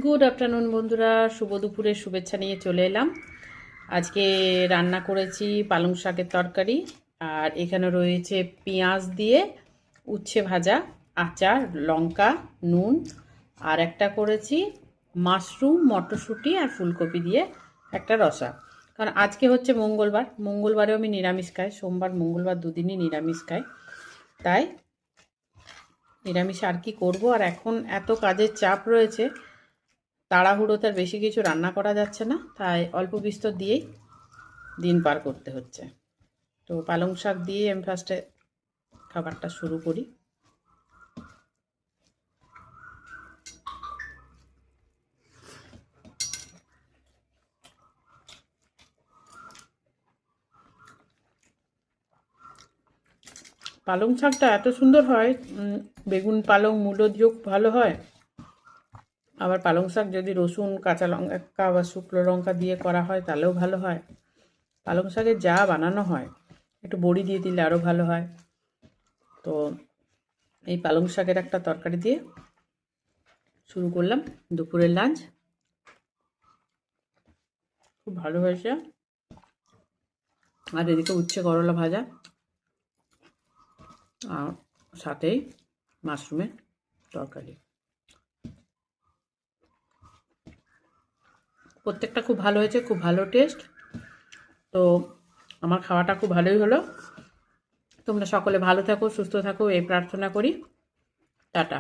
Good afternoon বন্ধুরা, শুভ দুপুরের শুভেচ্ছা নিয়ে চলে এলাম। আজকে রান্না করেছি পালং শাকের তরকারি, আর এখানে রয়েছে পেঁয়াজ দিয়ে উচ্ছে ভাজা, আচার, লঙ্কা, নুন। আর একটা করেছি মাশরুম, মটরশুঁটি আর ফুলকপি দিয়ে একটা রসা। কারণ আজকে হচ্ছে মঙ্গলবার, মঙ্গলবারেও আমি নিরামিষ খাই, সোমবার মঙ্গলবার দুদিনই নিরামিষ খাই। তাই নিরামিষ আর কি করব। আর এখন এত কাজের চাপ রয়েছে, তাড়াহুড়োতে আর বেশি কিছু রান্না করা যাচ্ছে না, তাই অল্প বিস্তর দিয়েই দিন পার করতে হচ্ছে। তো পালং শাক দিয়ে আমি ফার্স্টে খাবারটা শুরু করি। পালং শাকটা এত সুন্দর হয়, বেগুন পালং মূলো দিয়েও ভালো হয়। আবার পালং শাক যদি রসুন, কাঁচা লঙ্কা বা শুকনো লঙ্কা দিয়ে করা হয় তাহলেও ভালো হয়। পালং শাকের যা বানানো হয়, একটু বড়ি দিয়ে দিলে আরও ভালো হয়। তো এই পালং শাকের একটা তরকারি দিয়ে শুরু করলাম দুপুরের লাঞ্চ। খুব ভালো হয়েছে। আর এদিকে উচ্ছে করলা ভাজা, আর সাথেই মাশরুমের তরকারি। প্রত্যেকটা খুব ভালো হয়েছে, খুব ভালো টেস্ট। তো আমার খাওয়াটা খুব ভালোই হলো। তোমরা সকলে ভালো থাকো, সুস্থ থাকো, এই প্রার্থনা করি। টাটা।